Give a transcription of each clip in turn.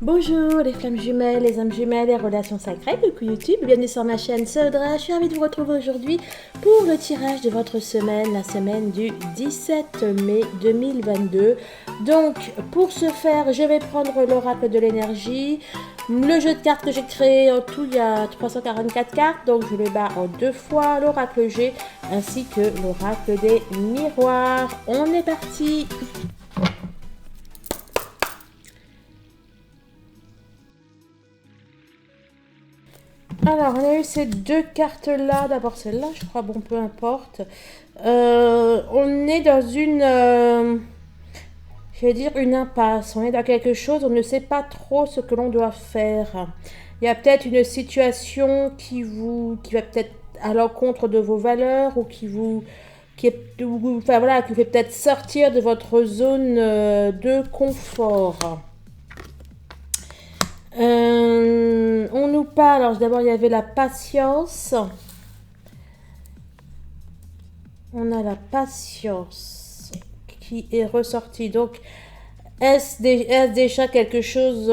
Bonjour les flammes jumelles, les âmes jumelles, les relations sacrées, coucou YouTube, bienvenue sur ma chaîne, c'est Audrey. Je suis ravie de vous retrouver aujourd'hui pour le tirage de votre semaine, la semaine du 17 mai 2022. Donc pour ce faire, je vais prendre l'oracle de l'énergie, le jeu de cartes que j'ai créé, en tout il y a 344 cartes, donc je le bats en deux fois, l'oracle G ainsi que l'oracle des miroirs. On est parti! Alors, on a eu ces deux cartes-là. D'abord, celle-là, je crois, bon, peu importe. On est dans une, je vais dire, une impasse. On est dans quelque chose, on ne sait pas trop ce que l'on doit faire. Il y a peut-être une situation qui va peut-être à l'encontre de vos valeurs ou enfin voilà, qui vous fait peut-être sortir de votre zone de confort. On nous parle, alors d'abord il y avait la patience. On a la patience qui est ressortie. Donc, est-ce déjà quelque chose,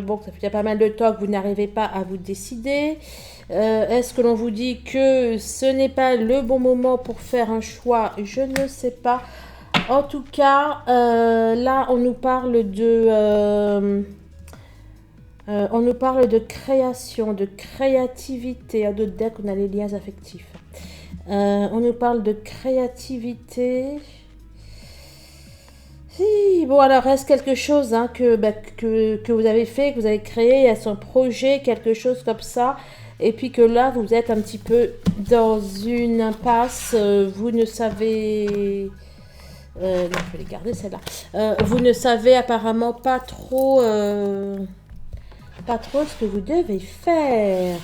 bon, ça fait pas mal de temps que vous n'arrivez pas à vous décider. Est-ce que l'on vous dit que ce n'est pas le bon moment pour faire un choix? Je ne sais pas. En tout cas, là, on nous parle de création, de créativité. À d'autres decks, on a les liens affectifs. On nous parle de créativité. Si, bon, alors reste quelque chose que vous avez fait, que vous avez créé, est-ce un projet, quelque chose comme ça. Et puis que là, vous êtes un petit peu dans une impasse. Vous ne savez... non, je vais les garder celle-là. Vous ne savez apparemment pas trop ce que vous devez faire.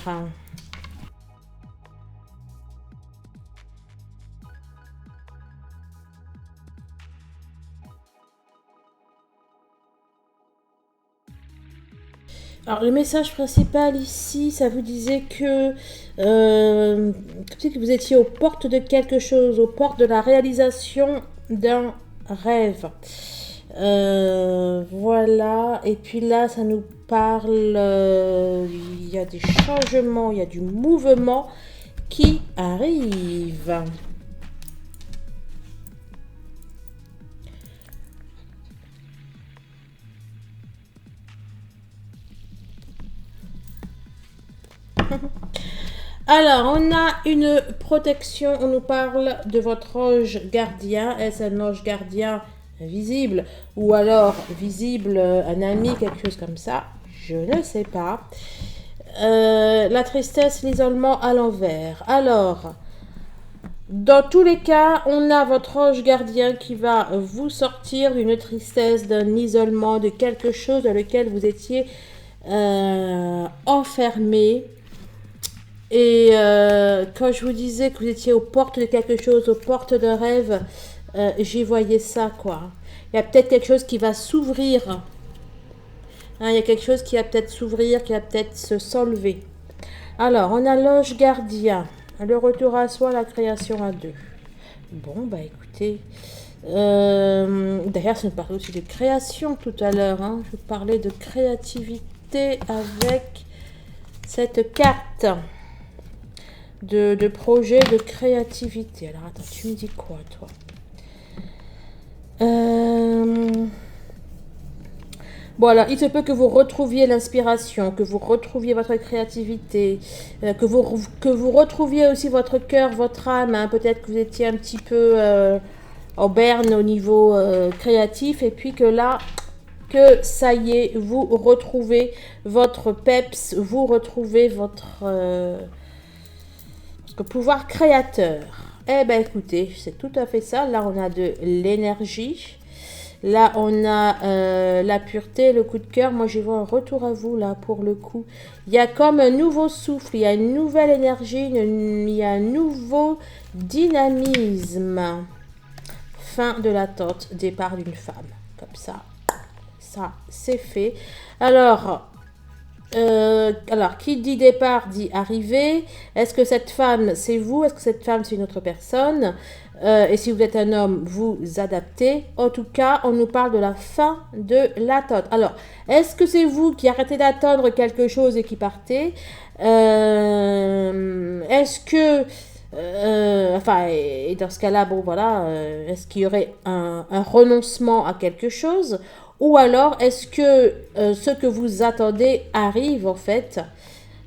Alors, le message principal ici, ça vous disait que vous étiez aux portes de quelque chose, aux portes de la réalisation d'un rêve. Voilà, et puis là, ça nous parle, il y a des changements, il y a du mouvement qui arrive. Alors, on a une protection, on nous parle de votre ange gardien. Est-ce un ange gardien invisible ou alors visible, un ami, quelque chose comme ça? Je ne sais pas. La tristesse, l'isolement à l'envers. Alors, dans tous les cas, on a votre ange gardien qui va vous sortir d'une tristesse, d'un isolement, de quelque chose dans lequel vous étiez enfermé. Et quand je vous disais que vous étiez aux portes de quelque chose, aux portes d'un rêve, j'y voyais ça, quoi. Il y a peut-être quelque chose qui va s'ouvrir. Hein, il y a quelque chose qui va peut-être s'ouvrir, qui va peut-être s'enlever. Alors, on a l'ange gardien. Le retour à soi, la création à deux. Bon, bah écoutez. D'ailleurs, ça nous parlait aussi de création tout à l'heure. Hein. Je vous parlais de créativité avec cette carte. De projet de créativité. Alors attends, tu me dis quoi toi? Bon alors, il se peut que vous retrouviez l'inspiration, que vous retrouviez votre créativité, que vous retrouviez aussi votre cœur, votre âme. Hein. Peut-être que vous étiez un petit peu en berne au niveau créatif et puis que là, que ça y est, vous retrouvez votre peps, vous retrouvez votre... pouvoir créateur. Eh ben écoutez, c'est tout à fait ça. Là, on a de l'énergie. Là, on a la pureté, le coup de cœur. Moi, j'y vois un retour à vous, là, pour le coup. Il y a comme un nouveau souffle, il y a une nouvelle énergie, il y a un nouveau dynamisme. Fin de l'attente, départ d'une femme. Comme ça, c'est fait. Alors, qui dit départ dit arrivée. Est-ce que cette femme, c'est vous? Est-ce que cette femme, c'est une autre personne? Et si vous êtes un homme, vous adaptez. En tout cas, on nous parle de la fin de l'attente. Alors, est-ce que c'est vous qui arrêtez d'attendre quelque chose et qui partez? Est-ce que... enfin, et dans ce cas-là, bon voilà, est-ce qu'il y aurait un renoncement à quelque chose? Ou alors, est-ce que ce que vous attendez arrive en fait?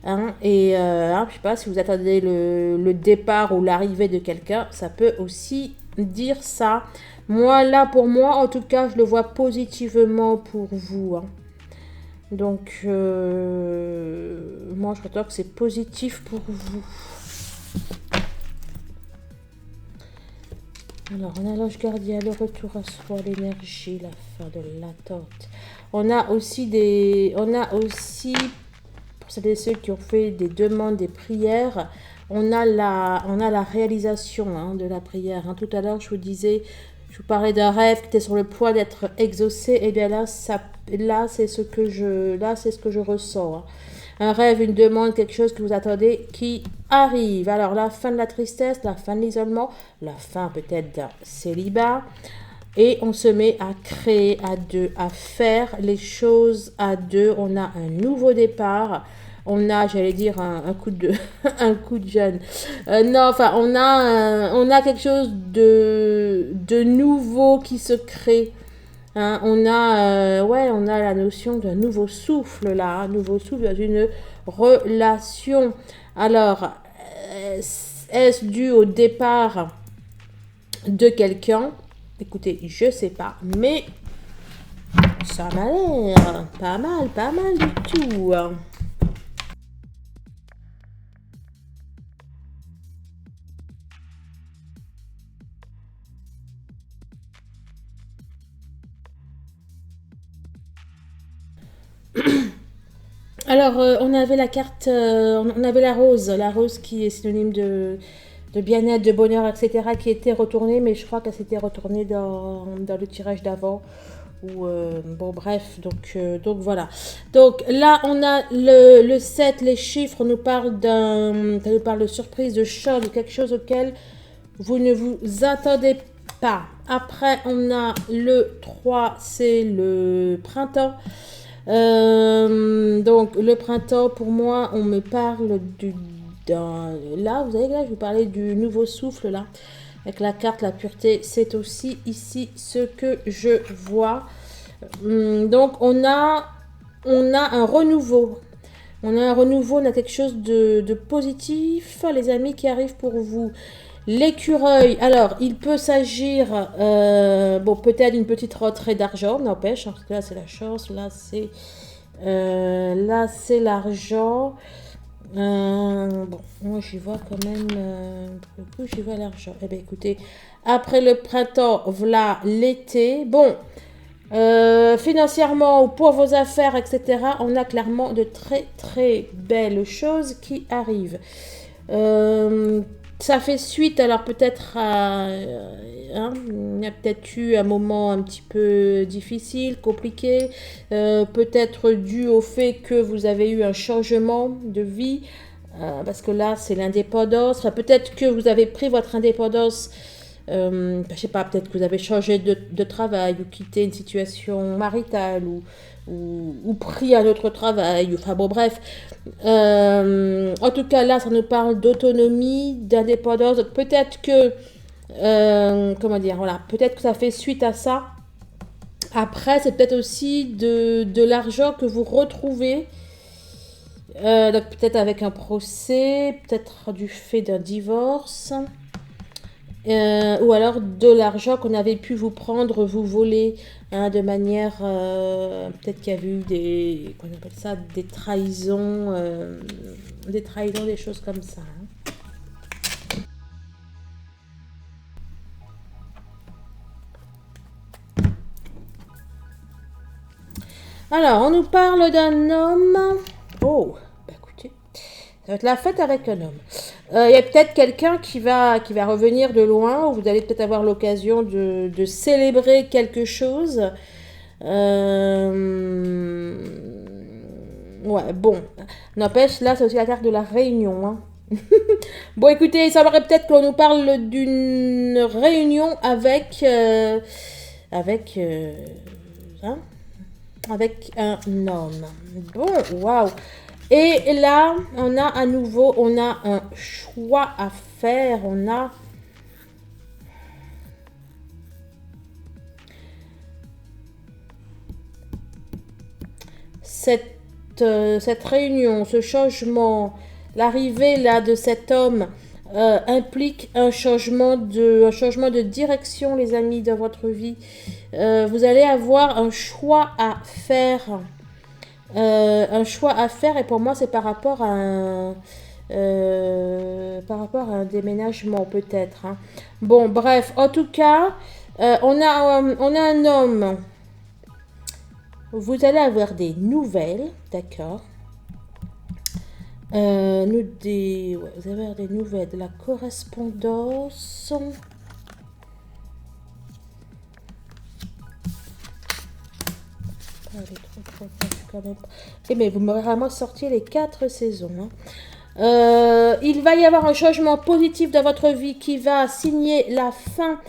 Hein, et je sais pas, si vous attendez le départ ou l'arrivée de quelqu'un, ça peut aussi dire ça. Moi, là, pour moi, en tout cas, je le vois positivement pour vous. Hein. Donc, moi, je crois que c'est positif pour vous. Alors, on a l'ange gardien, le retour à soi, l'énergie, la fin de l'attente. On a aussi pour celles et ceux qui ont fait des demandes, des prières, on a la réalisation hein, de la prière. Hein. Tout à l'heure, je vous parlais d'un rêve qui était sur le point d'être exaucé. Et bien là, c'est ce que je ressens. Hein. Un rêve, une demande, quelque chose que vous attendez qui arrive. Alors, la fin de la tristesse, la fin de l'isolement, la fin peut-être d'un célibat. Et on se met à créer à deux, à faire les choses à deux. On a un nouveau départ. On a, j'allais dire, un coup de, un coup de jeune. Non, enfin, on a quelque chose de nouveau qui se crée. Hein, on a la notion d'un nouveau souffle là, un nouveau souffle dans une relation. Alors, est-ce dû au départ de quelqu'un? Écoutez, je sais pas, mais ça m'a l'air pas mal du tout. Alors, on avait la carte, on avait la rose qui est synonyme de bien-être, de bonheur, etc., qui était retournée, mais je crois qu'elle s'était retournée dans le tirage d'avant. Ou, bon, bref, donc voilà. Donc là, on a le 7, les chiffres, on nous parle ça nous parle de surprise, de choc, de quelque chose auquel vous ne vous attendez pas. Après, on a le 3, c'est le printemps. Donc le printemps, pour moi, on me parle là, vous savez, là, je vous parlais du nouveau souffle, là, avec la carte, la pureté, c'est aussi ici ce que je vois. Donc on a un renouveau. On a un renouveau, on a quelque chose de positif, les amis, qui arrivent pour vous. L'écureuil, alors il peut s'agir, bon, peut-être une petite rentrée d'argent, n'empêche, hein, parce que là c'est la chance, là c'est l'argent. Bon, moi j'y vois quand même, pour le coup j'y vois l'argent. Eh bien écoutez, après le printemps, voilà l'été. Bon, financièrement ou pour vos affaires, etc., on a clairement de très très belles choses qui arrivent. Ça fait suite, alors peut-être à... hein, il y a peut-être eu un moment un petit peu difficile, compliqué, peut-être dû au fait que vous avez eu un changement de vie, parce que là c'est l'indépendance, enfin, peut-être que vous avez pris votre indépendance, je sais pas, peut-être que vous avez changé de travail ou quitté une situation maritale ou pris un autre travail, enfin bon bref, en tout cas, là, ça nous parle d'autonomie, d'indépendance. Donc, peut-être que, comment dire, voilà, peut-être que ça fait suite à ça. Après, c'est peut-être aussi de l'argent que vous retrouvez. Donc, peut-être avec un procès, peut-être du fait d'un divorce. Ou alors de l'argent qu'on avait pu vous prendre, vous voler, hein, de manière, peut-être qu'il y avait eu qu'on appelle ça, des trahisons, des choses comme ça. Hein. Alors, on nous parle d'un homme. Oh, bah écoutez, ça va être la fête avec un homme. Il y a peut-être quelqu'un qui va revenir de loin, ou vous allez peut-être avoir l'occasion de célébrer quelque chose. Ouais, bon. N'empêche, là, c'est aussi la carte de la réunion. Hein. Bon, écoutez, il semblerait peut-être qu'on nous parle d'une réunion avec... avec... hein, avec un homme. Bon, waouh. Et là, on a à nouveau, on a un choix à faire. On a... cette réunion, ce changement, l'arrivée là de cet homme implique un changement de direction, les amis, dans votre vie. Vous allez avoir un choix à faire. Un choix à faire, et pour moi, c'est par rapport à un déménagement, peut-être. Hein. Bon, bref, en tout cas, on a un homme. Vous allez avoir des nouvelles, d'accord. Vous allez avoir des nouvelles de la correspondance. Mais vous m'aurez vraiment sorti les 4 saisons. Hein. Il va y avoir un changement positif dans votre vie qui va signer la fin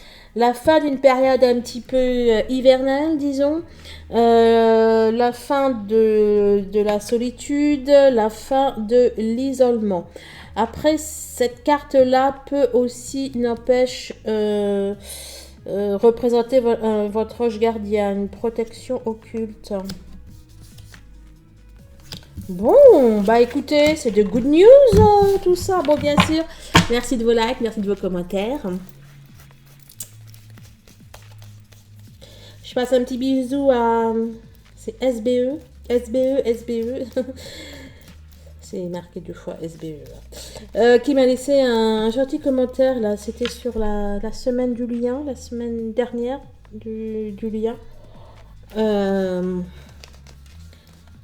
d'une période un petit peu hivernale, disons. La fin de la solitude, la fin de l'isolement. Après, cette carte-là peut aussi, n'empêche, représenter votre ange gardien, une protection occulte. Bon, bah écoutez, c'est de good news tout ça. Bon, bien sûr, merci de vos likes, merci de vos commentaires. Je passe un petit bisou à... C'est SBE. C'est marqué 2 fois SBE. Qui m'a laissé un gentil commentaire, là. C'était sur la semaine du lien, la semaine dernière du lien.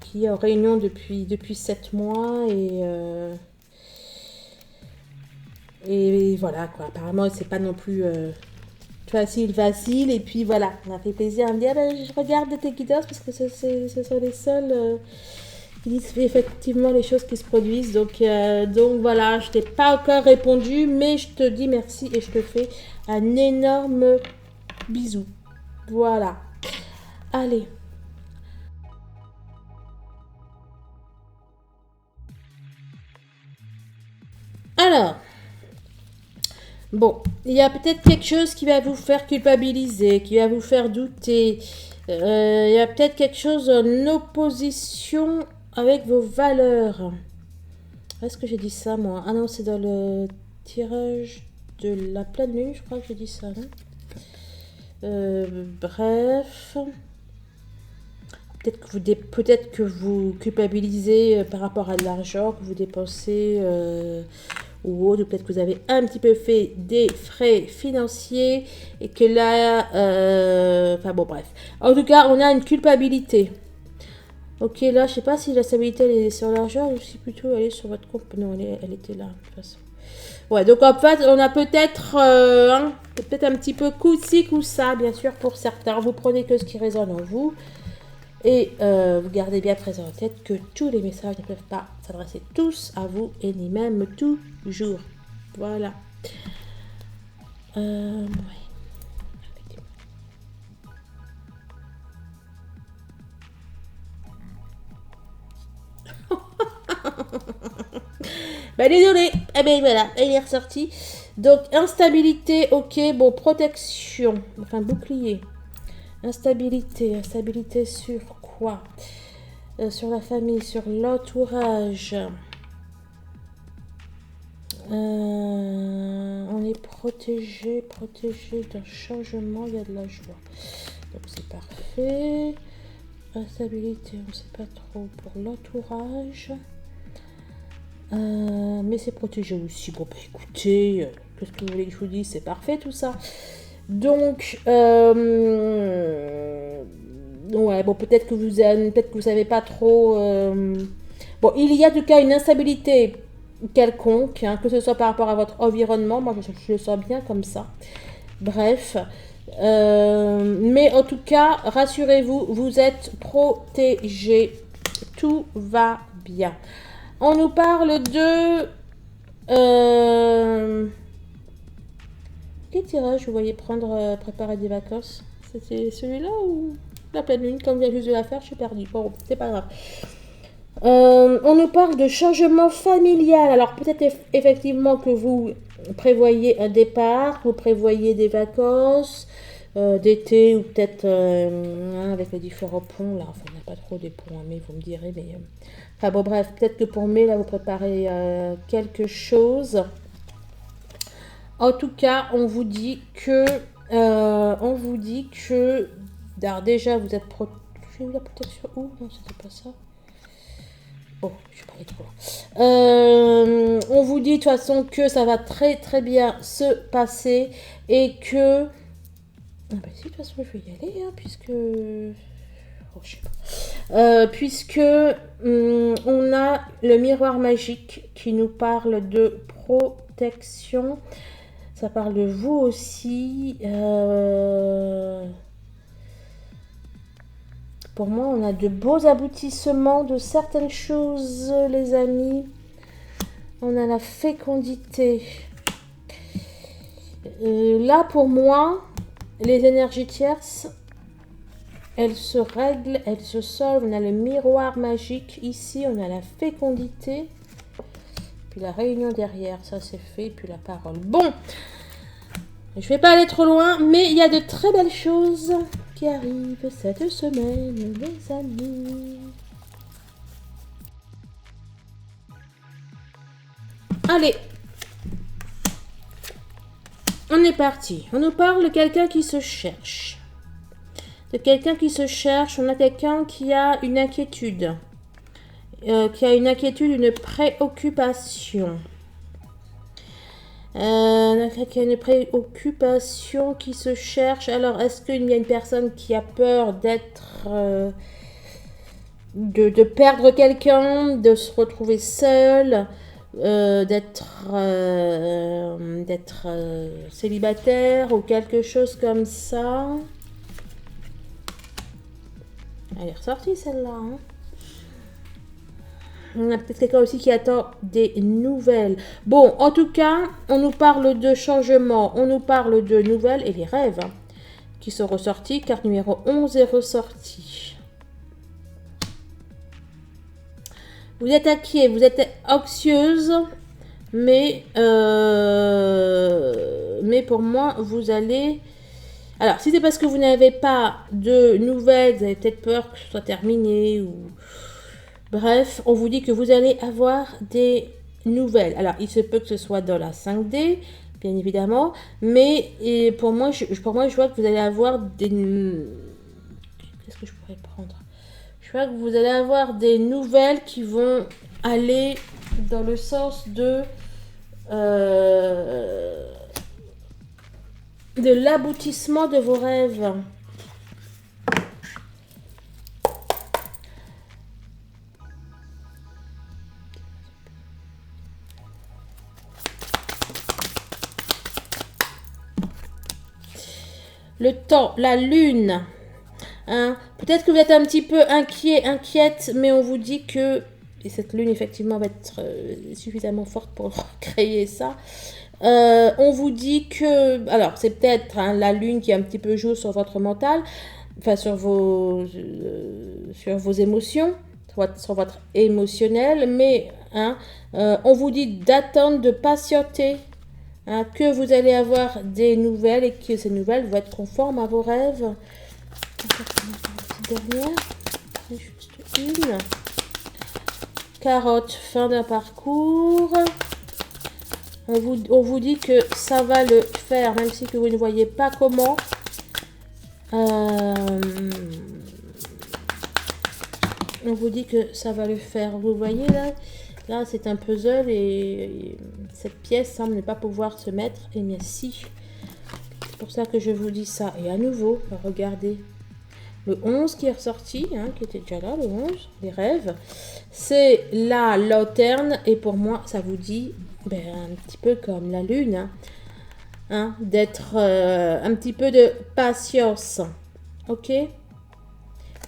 Qui est en réunion depuis 7 mois et voilà, quoi. Apparemment, c'est pas non plus... facile, et puis voilà, on a fait plaisir à me dire, je regarde tes guides parce que ce sont les seuls qui disent effectivement les choses qui se produisent, donc voilà, je t'ai pas encore répondu, mais je te dis merci et je te fais un énorme bisou. Voilà, allez. Alors, bon, il y a peut-être quelque chose qui va vous faire culpabiliser, qui va vous faire douter. Il y a peut-être quelque chose en opposition avec vos valeurs. Est-ce que j'ai dit ça, moi? Ah non, c'est dans le tirage de la pleine lune, je crois que j'ai dit ça, non? Bref. Peut-être que vous culpabilisez par rapport à de l'argent que vous dépensez... ou autre, peut-être que vous avez un petit peu fait des frais financiers et que là, enfin bon bref. En tout cas, on a une culpabilité. Ok, là, je sais pas si la stabilité elle est sur l'argent ou si plutôt elle est sur votre compte. Non, elle était là, de toute façon. Ouais, donc en fait, on a peut-être peut-être un petit peu coup-ci, coup-ça, bien sûr, pour certains. Vous prenez que ce qui résonne en vous. Et vous gardez bien présent en tête que tous les messages ne peuvent pas s'adresser tous à vous et ni même toujours. Voilà. Ouais. Bah désolé. Eh bien voilà, elle est ressortie. Donc instabilité, ok. Bon, protection. Enfin, bouclier. Instabilité sur quoi? Sur la famille, sur l'entourage. On est protégé d'un changement, il y a de la joie. Donc c'est parfait. Instabilité, on ne sait pas trop pour l'entourage. Mais c'est protégé aussi. Bon, bah écoutez, qu'est-ce que vous voulez que je vous dise? C'est parfait tout ça. Donc, ouais, bon, peut-être que vous savez pas trop. Bon, il y a en tout cas une instabilité quelconque, hein, que ce soit par rapport à votre environnement. Moi, je le sens bien comme ça. Bref. Mais en tout cas, rassurez-vous, vous êtes protégés. Tout va bien. On nous parle de Quel tirage vous voyez prendre, préparer des vacances? C'était celui-là ou la pleine lune? Comme je viens juste de la faire, je suis perdue. Bon, c'est pas grave. On nous parle de changement familial. Alors peut-être effectivement que vous prévoyez un départ, vous prévoyez des vacances d'été ou peut-être avec les différents ponts là. Enfin, il n'y a pas trop des ponts, hein, mais vous me direz. Mais enfin bon, bref, peut-être que pour mai là, vous préparez quelque chose. En tout cas, on vous dit que, alors déjà vous êtes j'ai eu la protection où? Non, c'était pas ça. Bon, je suis pas allée trop loin. On vous dit de toute façon que ça va très très bien se passer et que... Ah bah si, de toute façon je vais y aller, hein, puisque... Oh, je sais pas. Puisque on a le miroir magique qui nous parle de protection. Ça parle de vous aussi. Pour moi, on a de beaux aboutissements de certaines choses, les amis. On a la fécondité. Là, pour moi, les énergies tierces, elles se règlent, elles se solvent. On a le miroir magique ici, on a la fécondité. Puis la réunion derrière, ça c'est fait. Puis la parole. Bon, je vais pas aller trop loin, mais il y a de très belles choses qui arrivent cette semaine, les amis. Allez, on est parti. On nous parle de quelqu'un qui se cherche. De quelqu'un qui se cherche. On a quelqu'un qui a une inquiétude. Une préoccupation. Qui a une préoccupation, qui se cherche. Alors, est-ce qu'il y a une personne qui a peur d'être... de perdre quelqu'un, de se retrouver seul, d'être célibataire ou quelque chose comme ça? Elle est ressortie celle-là. Hein. On a peut-être quelqu'un aussi qui attend des nouvelles. Bon, en tout cas, on nous parle de changement, on nous parle de nouvelles et les rêves hein, qui sont ressortis. Carte numéro 11 est ressortie. Vous êtes inquiet, vous êtes anxieuse, mais pour moi, vous allez... Alors, si c'est parce que vous n'avez pas de nouvelles, vous avez peut-être peur que ce soit terminé ou... Bref, on vous dit que vous allez avoir des nouvelles. Alors, il se peut que ce soit dans la 5D, bien évidemment, mais pour moi, je vois que vous allez avoir des... Qu'est-ce que je pourrais prendre? Je vois que vous allez avoir des nouvelles qui vont aller dans le sens de l'aboutissement de vos rêves. Le temps, la lune. Hein. Peut-être que vous êtes un petit peu inquiète, mais on vous dit que, et cette lune effectivement va être suffisamment forte pour créer ça, on vous dit que, alors c'est peut-être hein, la lune qui un petit peu joue sur votre mental, enfin sur vos émotions, sur votre émotionnel, mais hein, on vous dit d'attendre, de patienter. Hein, que vous allez avoir des nouvelles et que ces nouvelles vont être conformes à vos rêves. Dernière, c'est juste une. Carotte, fin d'un parcours. On vous dit que ça va le faire, même si que vous ne voyez pas comment. On vous dit que ça va le faire. Vous voyez là? Là, c'est un puzzle et cette pièce semble ne pas pouvoir se mettre. Et bien si. C'est pour ça que je vous dis ça. Et à nouveau, regardez. Le 11 qui est ressorti, hein, qui était déjà là, le 11, les rêves. C'est la lanterne. Et pour moi, ça vous dit, ben, un petit peu comme la lune, hein, hein, d'être un petit peu de patience. Ok?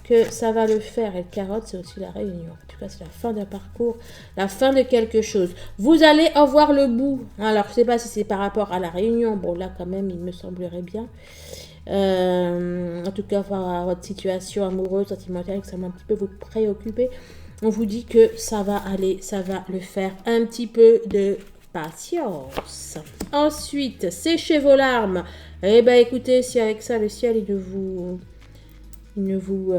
que ça va le faire. Et le carotte, c'est aussi la réunion. En tout cas, c'est la fin d'un parcours, la fin de quelque chose. Vous allez en voir le bout. Alors, je ne sais pas si c'est par rapport à la réunion. Bon, là, quand même, il me semblerait bien. En tout cas, par à votre situation amoureuse, sentimentale, que ça m'a un petit peu vous préoccuper. On vous dit que ça va aller, ça va le faire. Un petit peu de patience. Ensuite, séchez vos larmes. Eh bien, écoutez, si avec ça, le ciel, il ne vous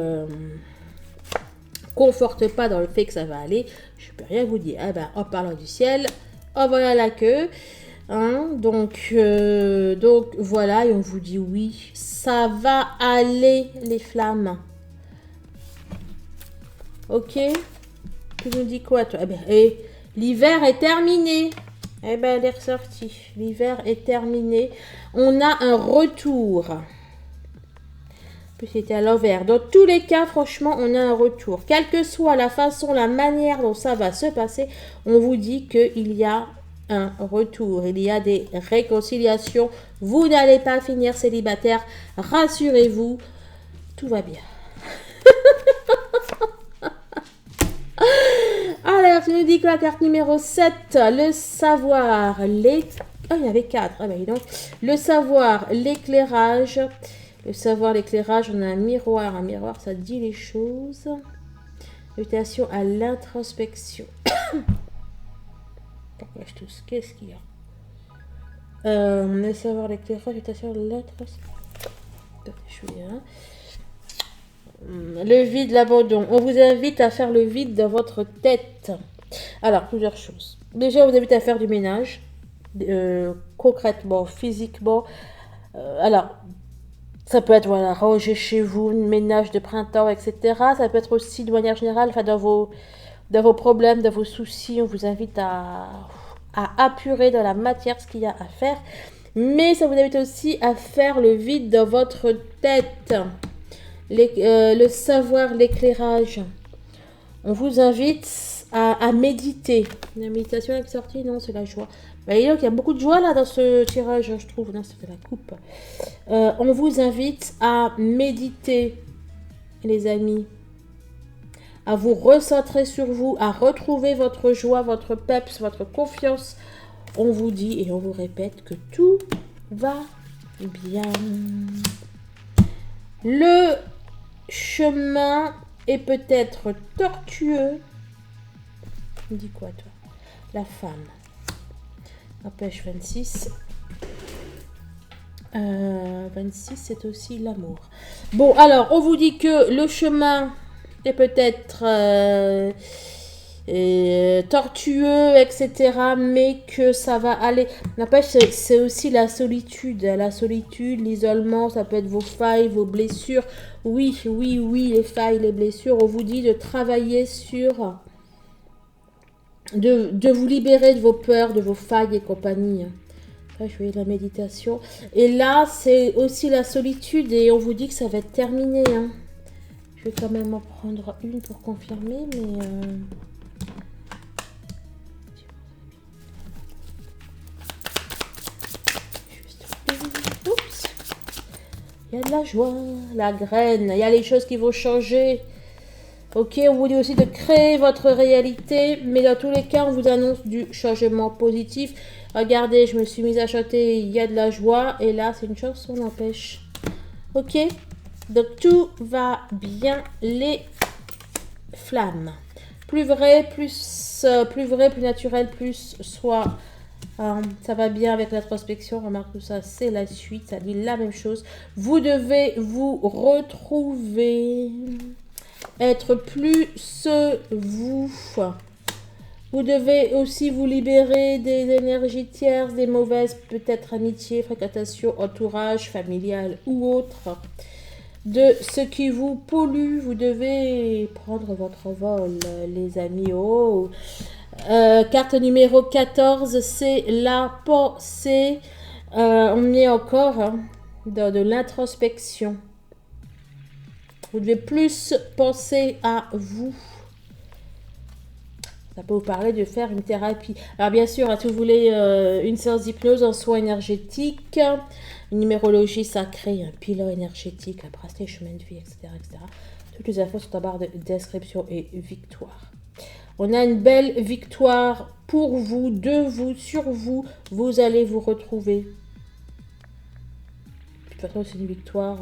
conforte pas dans le fait que ça va aller, je peux rien vous dire. Eh ben, en parlant du ciel, en voilà la queue. Hein, donc voilà, et on vous dit oui, ça va aller les flammes. Ok? Tu nous dis quoi toi? Eh ben, l'hiver est terminé. Eh ben, elle est ressortie. L'hiver est terminé. On a un retour. Puis c'était à l'envers. Dans tous les cas, franchement, on a un retour. Quelle que soit la façon, la manière dont ça va se passer, on vous dit qu'il y a un retour. Il y a des réconciliations. Vous n'allez pas finir célibataire. Rassurez-vous, tout va bien. Alors, tu nous dis que la carte numéro 7, le savoir, il y avait 4. Ah ben, donc, le savoir, l'éclairage. Le savoir, l'éclairage, on a un miroir. Un miroir, ça dit les choses. Invitation à l'introspection. Qu'est-ce qu'il y a? Le savoir, l'éclairage, invitation à l'introspection. Le vide, l'abandon. On vous invite à faire le vide dans votre tête. Alors, plusieurs choses. Déjà, on vous invite à faire du ménage. Concrètement, physiquement. Alors, ça peut être, voilà, ranger chez vous, ménage de printemps, etc. Ça peut être aussi, de manière générale, enfin, dans vos problèmes, dans vos soucis, on vous invite à apurer dans la matière ce qu'il y a à faire. Mais ça vous invite aussi à faire le vide dans votre tête. Le savoir, l'éclairage. On vous invite à méditer. La méditation est sortie, non, c'est la joie. Il y a beaucoup de joie là dans ce tirage, je trouve. Non, c'est de la coupe. On vous invite à méditer, les amis. À vous recentrer sur vous, à retrouver votre joie, votre peps, votre confiance. On vous dit et on vous répète que tout va bien. Le chemin est peut-être tortueux. Dis quoi, toi? La femme. Pêche 26. 26, c'est aussi l'amour. Bon, alors, on vous dit que le chemin est peut-être tortueux, etc. Mais que ça va aller. La pêche, c'est aussi la solitude. La solitude, l'isolement, ça peut être vos failles, vos blessures. Oui, les failles, les blessures. On vous dit de travailler sur... De vous libérer de vos peurs, de vos failles et compagnie. Là, je voyais la méditation. Et là, c'est aussi la solitude. Et on vous dit que ça va être terminé. Hein. Je vais quand même en prendre une pour confirmer. Mais... Oups. Il y a de la joie, la graine. Il y a les choses qui vont changer. Ok, on vous dit aussi de créer votre réalité, mais dans tous les cas, on vous annonce du changement positif. Regardez, je me suis mise à chanter, il y a de la joie, et là, c'est une chanson n'empêche. Ok, donc tout va bien, les flammes. Plus vrai, plus naturel, plus soit... ça va bien avec l'introspection, remarque tout ça, c'est la suite, ça dit la même chose. Vous devez vous retrouver... Être plus vous. Vous devez aussi vous libérer des énergies tierces, des mauvaises, peut-être amitiés, fréquentation, entourage, familial ou autre. De ce qui vous pollue, vous devez prendre votre vol, les amis. Oh. Carte numéro 14, c'est la pensée. On est encore dans de l'introspection. Vous devez plus penser à vous. Ça peut vous parler de faire une thérapie. Alors bien sûr, si vous voulez une séance d'hypnose en soins énergétiques, une numérologie sacrée, un pilote énergétique, un bracelet chemin de vie, etc., etc. Toutes les infos sont en barre de description et victoire. On a une belle victoire pour vous, de vous, sur vous. Vous allez vous retrouver. De toute façon, c'est une victoire.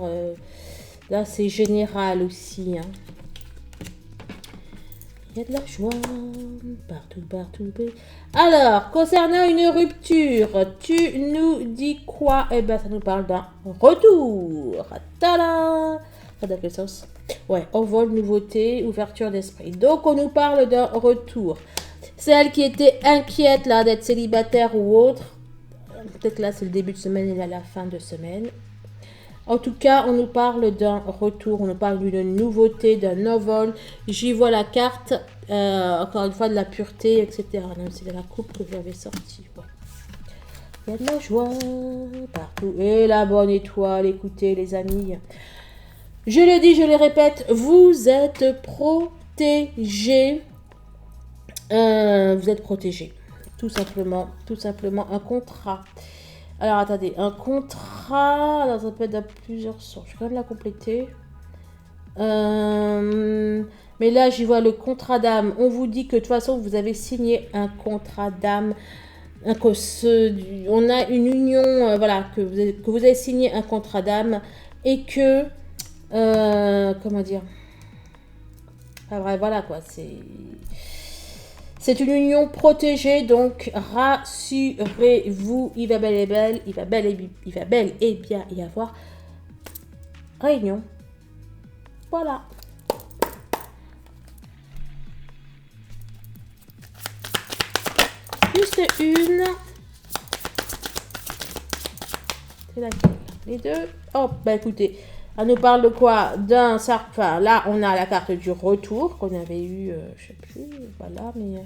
Là, c'est général aussi. Hein. Il y a de la joie partout, partout. Alors, concernant une rupture, tu nous dis quoi? Eh bien, ça nous parle d'un retour. Tada! Dans quel sens? Ouais, envol, nouveauté, ouverture d'esprit. Donc, on nous parle d'un retour. Celle qui était inquiète là d'être célibataire ou autre, peut-être là c'est le début de semaine et là la fin de semaine. En tout cas, on nous parle d'un retour, on nous parle d'une nouveauté, d'un envol. J'y vois la carte, encore une fois, de la pureté, etc. Même c'est dans la coupe que j'avais sorti. Ouais. Il y a de la joie partout. Et la bonne étoile, écoutez les amis. Je le dis, je le répète, vous êtes protégés. Vous êtes protégés. Tout simplement un contrat. Alors, attendez, un contrat, alors ça peut être dans plusieurs sortes. Je vais quand même la compléter. Mais là, j'y vois le contrat d'âme. On vous dit que de toute façon, vous avez signé un contrat d'âme. On a une union, voilà, que vous avez signé un contrat d'âme et que, comment dire, enfin, bref, voilà quoi, c'est une union protégée, donc rassurez-vous, il va bel et bien y avoir réunion. Voilà. Juste une. C'est laquelle? Les deux. Oh, bah écoutez, elle nous parle de quoi? D'un cercle. Enfin, là, on a la carte du retour qu'on avait eu, je sais plus, voilà, mais.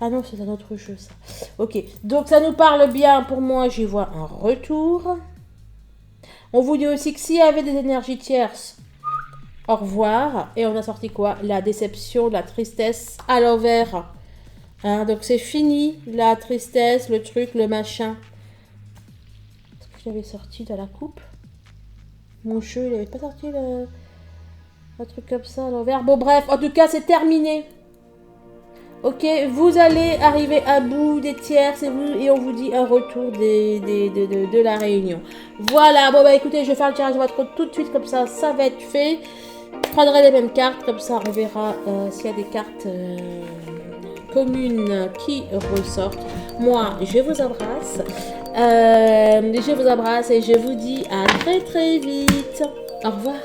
Ah non, c'est un autre jeu, ça. Ok, donc ça nous parle bien. Pour moi, j'y vois un retour. On vous dit aussi que s'il y avait des énergies tierces, au revoir. Et on a sorti quoi? La déception, la tristesse à l'envers. Hein, donc c'est fini, la tristesse, le truc, le machin. Est-ce que j'avais sorti dans la coupe? Mon jeu, il n'avait pas sorti un truc comme ça à l'envers. Bon bref, en tout cas, c'est terminé. Ok, vous allez arriver à bout des tiers, c'est vous, et on vous dit un retour de la réunion. Voilà, bon bah écoutez, je vais faire le tirage de votre compte tout de suite, comme ça, ça va être fait. Je prendrai les mêmes cartes, comme ça, on verra s'il y a des cartes communes qui ressortent. Moi, je vous embrasse. Je vous embrasse et je vous dis à très très vite. Au revoir.